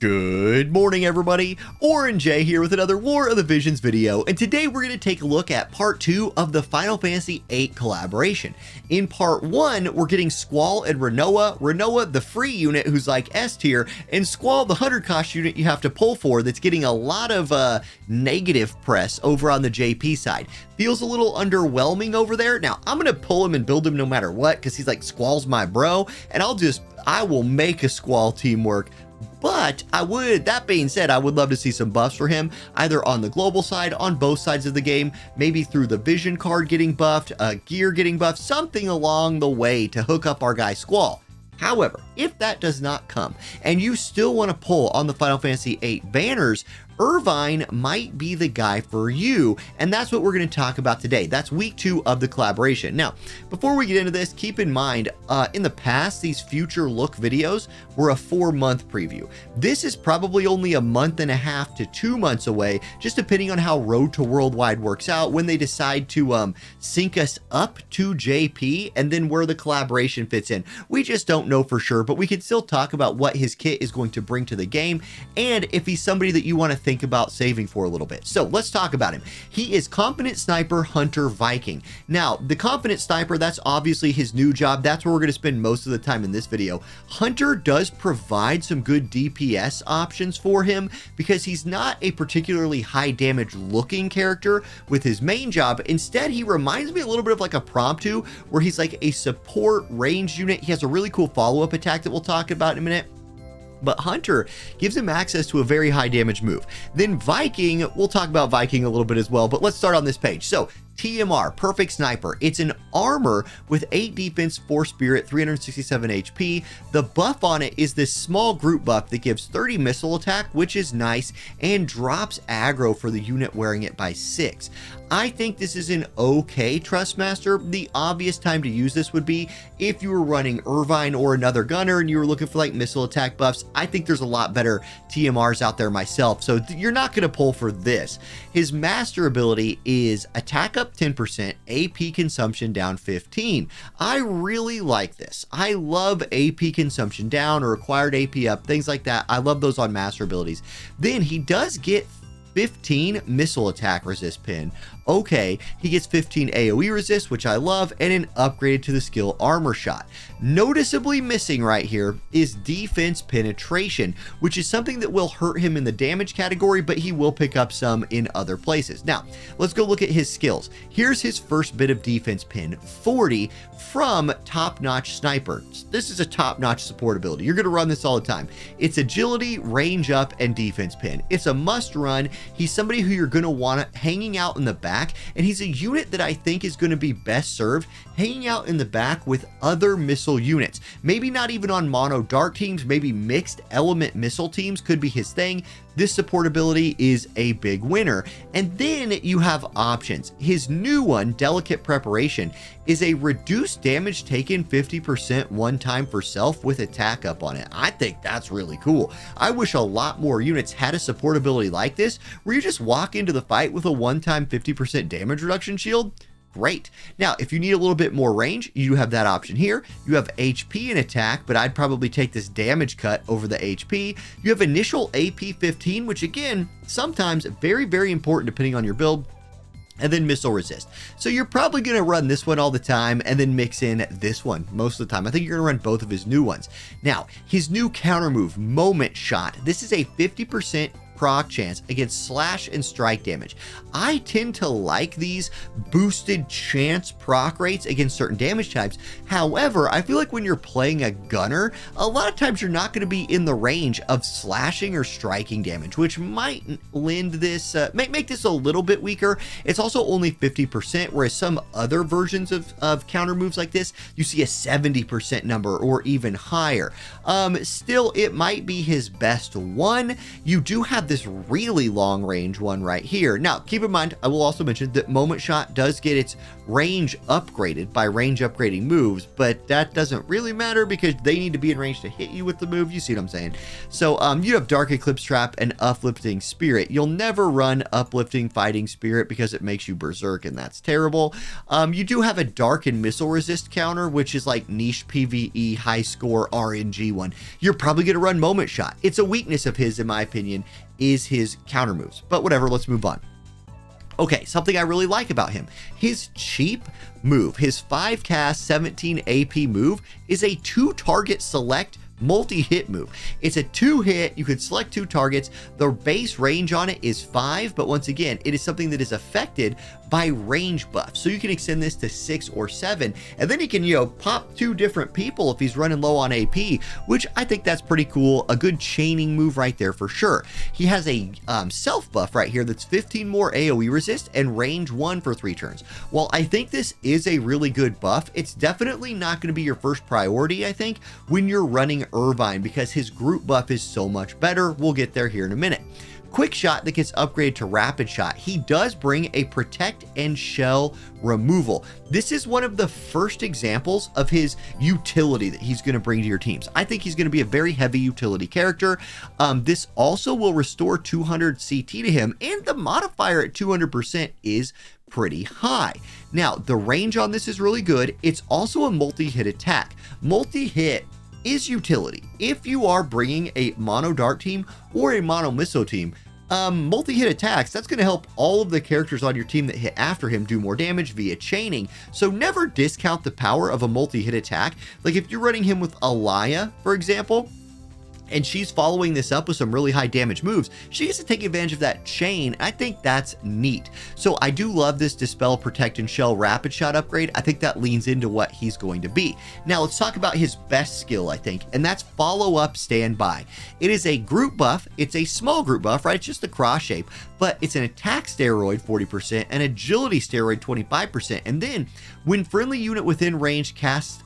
Good morning, everybody. Orin J here with another War of the Visions video, and today we're going to take a look at part 2 of the Final Fantasy VIII collaboration. In part 1, we're getting Squall and Rinoa. Rinoa, the free unit who's like S tier, and Squall, the 100 cost unit you have to pull for that's getting a lot of negative press over on the JP side. Feels a little underwhelming over there. Now, I'm going to pull him and build him no matter what, because he's like, Squall's my bro, and I will make a Squall team work. But that being said, I would love to see some buffs for him, either on the global side, on both sides of the game, maybe through the vision card getting buffed, gear getting buffed, something along the way to hook up our guy Squall. However, if that does not come, and you still want to pull on the Final Fantasy VIII banners, IRVINE might be the guy for you, and that's what we're going to talk about today. That's week 2 of the collaboration. Now, before we get into this, keep in mind, in the past, these future look videos were a 4-month preview. This is probably only a month and a half to 2 months away, just depending on how Road to Worldwide works out, when they decide to sync us up to JP, and then where the collaboration fits in. We just don't know for sure, but we can still talk about what his kit is going to bring to the game, and if he's somebody that you want to think about saving for a little bit. So let's talk about him. He is Confident Sniper Hunter Viking. Now, the Confident Sniper, that's obviously his new job. That's where we're going to spend most of the time in this video. Hunter does provide some good DPS options for him because he's not a particularly high damage looking character with his main job. Instead, he reminds me a little bit of like a Promptu, where he's like a support range unit. He has a really cool follow-up attack that we'll talk about in a minute. But Hunter gives him access to a very high damage move. Then Viking, we'll talk about Viking a little bit as well, but let's start on this page. So TMR, Perfect Sniper. It's an armor with 8 defense, 4 spirit, 367 HP. The buff on it is this small group buff that gives 30 missile attack, which is nice, and drops aggro for the unit wearing it by 6. I think this is an okay Trustmaster. The obvious time to use this would be if you were running IRVINE or another gunner and you were looking for like missile attack buffs. I think there's a lot better TMRs out there myself, so you're not going to pull for this. His master ability is attack up 10%, AP consumption down 15. I really like this. I love AP consumption down or required AP up, things like that. I love those on master abilities. Then he does get 15 missile attack resist pin. Okay, he gets 15 AoE resist, which I love, and an upgrade to the skill armor shot. Noticeably missing right here is defense penetration, which is something that will hurt him in the damage category, but he will pick up some in other places. Now, let's go look at his skills. Here's his first bit of defense pin, 40 from Top Notch Sniper. This is a top-notch support ability. You're going to run this all the time. It's agility, range up, and defense pin. It's a must run. He's somebody who you're going to want hanging out in the back, and he's a unit that I think is going to be best served hanging out in the back with other missile units. Maybe not even on mono dark teams, maybe mixed element missile teams could be his thing. This support ability is a big winner. And then you have options. His new one, Delicate Preparation, is a reduced damage taken 50% one time for self with attack up on it. I think that's really cool. I wish a lot more units had a support ability like this, where you just walk into the fight with a one-time 50% damage reduction shield. Great. Now, if you need a little bit more range, you have that option here. You have HP and attack, but I'd probably take this damage cut over the HP. You have initial AP 15, which again, sometimes very, very important depending on your build. And then missile resist. So you're probably going to run this one all the time and then mix in this one most of the time. I think you're going to run both of his new ones. Now, his new counter move, Moment Shot. This is a 50% proc chance against slash and strike damage. I tend to like these boosted chance proc rates against certain damage types. However, I feel like when you're playing a gunner, a lot of times you're not going to be in the range of slashing or striking damage, which might lend this, make this a little bit weaker. It's also only 50%, whereas some other versions of counter moves like this, you see a 70% number or even higher. Still, it might be his best one. You do have have this really long range one right here. Now, keep in mind, I will also mention that Moment Shot does get its range upgraded by range upgrading moves, but that doesn't really matter because they need to be in range to hit you with the move. You see what I'm saying? So you have Dark Eclipse Trap and Uplifting Spirit. You'll never run Uplifting Fighting Spirit because it makes you berserk, and that's terrible. You do have a Dark and Missile Resist counter, which is like niche PvE high score RNG one. You're probably going to run Moment Shot. It's a weakness of his, in my opinion, is his counter moves. But whatever, let's move on. Okay, something I really like about him, his cheap move, his 5 cast 17 AP move is a 2 target select multi-hit move. It's a 2-hit, you could select 2 targets. The base range on it is 5, but once again, it is something that is affected by range buffs. So you can extend this to 6 or 7, and then he can, you know, pop 2 different people if he's running low on AP, which I think that's pretty cool. A good chaining move right there for sure. He has a self buff right here that's 15 more AoE resist and range 1 for 3 turns. While I think this is a really good buff, it's definitely not going to be your first priority, I think, when you're running IRVINE, because his group buff is so much better. We'll get there here in a minute. Quick Shot that gets upgraded to Rapid Shot. He does bring a Protect and Shell removal. This is one of the first examples of his utility that he's going to bring to your teams. I think he's going to be a very heavy utility character. This also will restore 200 CT to him, and the modifier at 200% is pretty high. Now, the range on this is really good. It's also a multi-hit attack. Multi-hit is utility. If you are bringing a mono dart team or a mono missile team, multi-hit attacks, that's going to help all of the characters on your team that hit after him do more damage via chaining. So never discount the power of a multi-hit attack. Like if you're running him with Alaya, for example, and she's following this up with some really high damage moves, she gets to take advantage of that chain. I think that's neat. So I do love this Dispel, Protect, and Shell Rapid Shot upgrade. I think that leans into what he's going to be. Now let's talk about his best skill, I think, and that's Follow Up Standby. It is a group buff. It's a small group buff, right? It's just the cross shape, but it's an attack steroid 40%, an agility steroid 25%, and then when friendly unit within range casts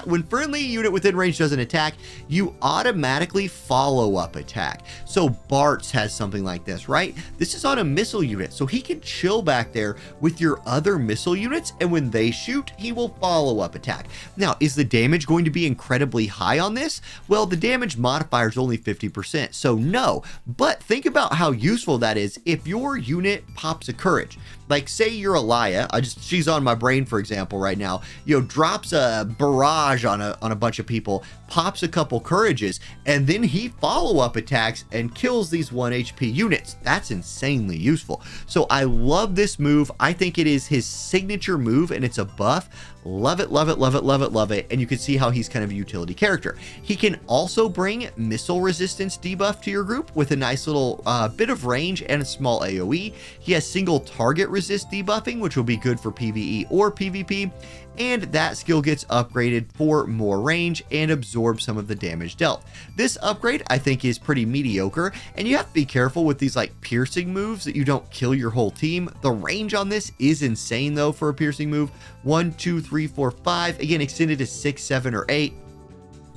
when friendly unit within range does an attack, you automatically follow up attack. So Bart's has something like this, right? This is on a missile unit, so he can chill back there with your other missile units, and when they shoot, he will follow up attack. Now, is the damage going to be incredibly high on this? Well, the damage modifier is only 50%, so no. But think about how useful that is if your unit pops a courage. Like say you're Alaya, she's on my brain for example right now, you know, drops a barrage on a bunch of people, pops a couple courages, and then he follow-up attacks and kills these 1 HP units. That's insanely useful. So I love this move. I think it is his signature move, and it's a buff. Love it, love it, love it, love it, love it. And you can see how he's kind of a utility character. He can also bring missile resistance debuff to your group with a nice little bit of range and a small AoE. He has single target resist debuffing, which will be good for PvE or PvP. And that skill gets upgraded for more range and absorb some of the damage dealt. This upgrade I think is pretty mediocre, and you have to be careful with these like piercing moves that you don't kill your whole team. The range on this is insane though for a piercing move. 1, 2, 3, 4, 5, again extended to 6, 7, or 8.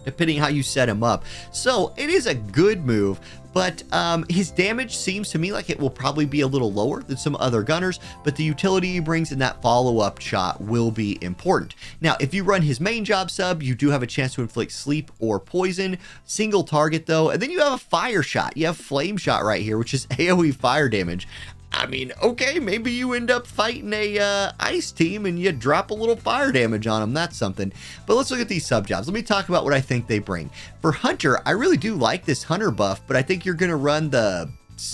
Depending how you set him up. So it is a good move, but his damage seems to me like it will probably be a little lower than some other gunners, but the utility he brings in that follow-up shot will be important. Now, if you run his main job sub, you do have a chance to inflict sleep or poison, single target though, and then you have a fire shot. You have flame shot right here, which is AoE fire damage. I mean, okay, maybe you end up fighting a ice team and you drop a little fire damage on them. That's something. But let's look at these sub jobs. Let me talk about what I think they bring. For Hunter, I really do like this Hunter buff, but I think you're going to run the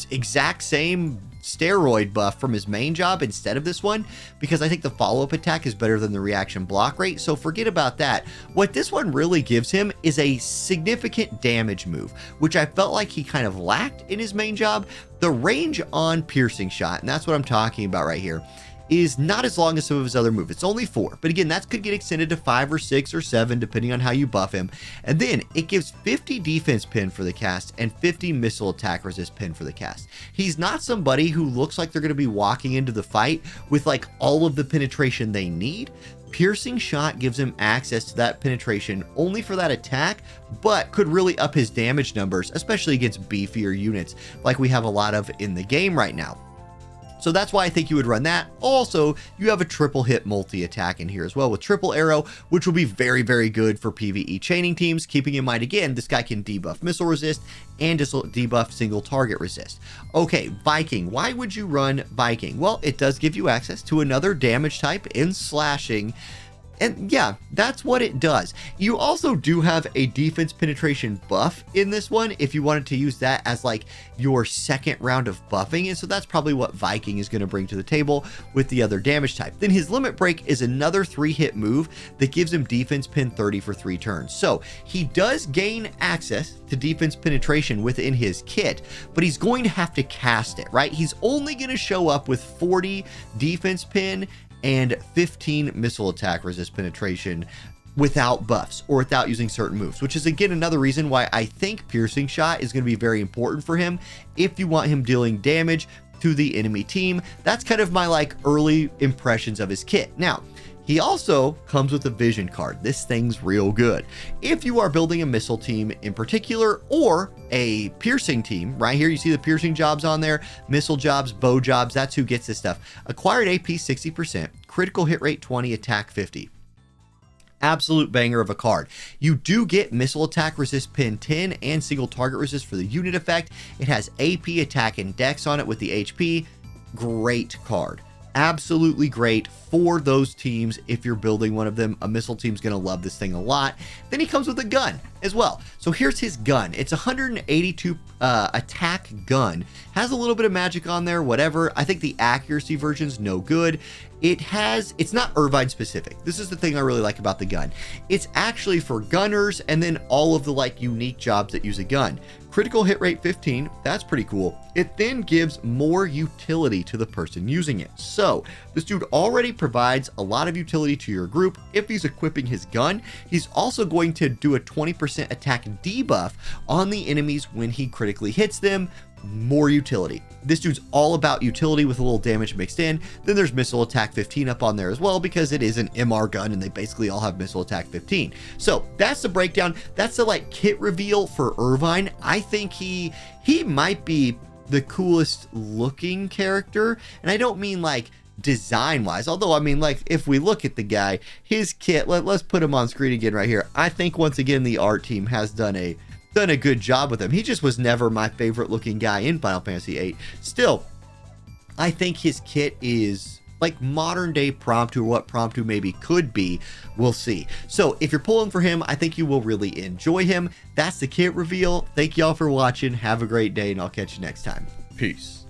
exact same steroid buff from his main job instead of this one, because I think the follow-up attack is better than the reaction block rate, so forget about that. What this one really gives him is a significant damage move, which I felt like he kind of lacked in his main job. The range on piercing shot, and that's what I'm talking about right here, is not as long as some of his other moves. It's only 4, but again, that could get extended to 5 or 6 or 7 depending on how you buff him. And then it gives 50 defense pin for the cast and 50 missile attack resist pin for the cast. He's not somebody who looks like they're going to be walking into the fight with like all of the penetration they need. Piercing shot gives him access to that penetration only for that attack, but could really up his damage numbers, especially against beefier units like we have a lot of in the game right now. So that's why I think you would run that. Also, you have a triple hit multi-attack in here as well with triple arrow, which will be very, very good for PvE chaining teams. Keeping in mind, again, this guy can debuff missile resist and debuff single target resist. Okay, Viking. Why would you run Viking? Well, it does give you access to another damage type in slashing. And yeah, that's what it does. You also do have a defense penetration buff in this one if you wanted to use that as like your second round of buffing. And so that's probably what Viking is going to bring to the table with the other damage type. Then his limit break is another 3-hit move that gives him defense pin 30 for 3 turns. So he does gain access to defense penetration within his kit, but he's going to have to cast it, right? He's only going to show up with 40 defense pin and 15 missile attack resist penetration without buffs or without using certain moves, which is again another reason why I think piercing shot is going to be very important for him if you want him dealing damage to the enemy team. That's kind of my like early impressions of his kit. Now, he also comes with a vision card. This thing's real good. If you are building a missile team in particular or a piercing team, right here, you see the piercing jobs on there, missile jobs, bow jobs, that's who gets this stuff. Acquired AP 60%, critical hit rate 20, attack 50. Absolute banger of a card. You do get missile attack resist pin 10 and single target resist for the unit effect. It has AP, attack, and dex on it with the HP. Great card. Absolutely great for those teams. If you're building one of them, a missile team's going to love this thing a lot. Then he comes with a gun as well. So here's his gun. It's a 182 attack gun. Has a little bit of magic on there, whatever. I think the accuracy version's no good. It's not IRVINE specific. This is the thing I really like about the gun. It's actually for gunners and then all of the like unique jobs that use a gun. Critical hit rate 15, that's pretty cool. It then gives more utility to the person using it. So this dude already provides a lot of utility to your group. If he's equipping his gun, he's also going to do a 20% attack debuff on the enemies when he critically hits them. More utility. This dude's all about utility with a little damage mixed in. Then there's missile attack 15 up on there as well because it is an MR gun and they basically all have missile attack 15. So that's the breakdown. That's the like kit reveal for IRVINE. I think he might be the coolest looking character, and I don't mean like design wise, although I mean like if we look at the guy, his kit, let's put him on screen again right here. I think once again the art team has done a good job with him. He just was never my favorite looking guy in Final Fantasy VIII. Still, I think his kit is like modern day Prompto, what Prompto maybe could be. We'll see. So if you're pulling for him, I think you will really enjoy him. That's the kit reveal. Thank y'all for watching. Have a great day, and I'll catch you next time. Peace.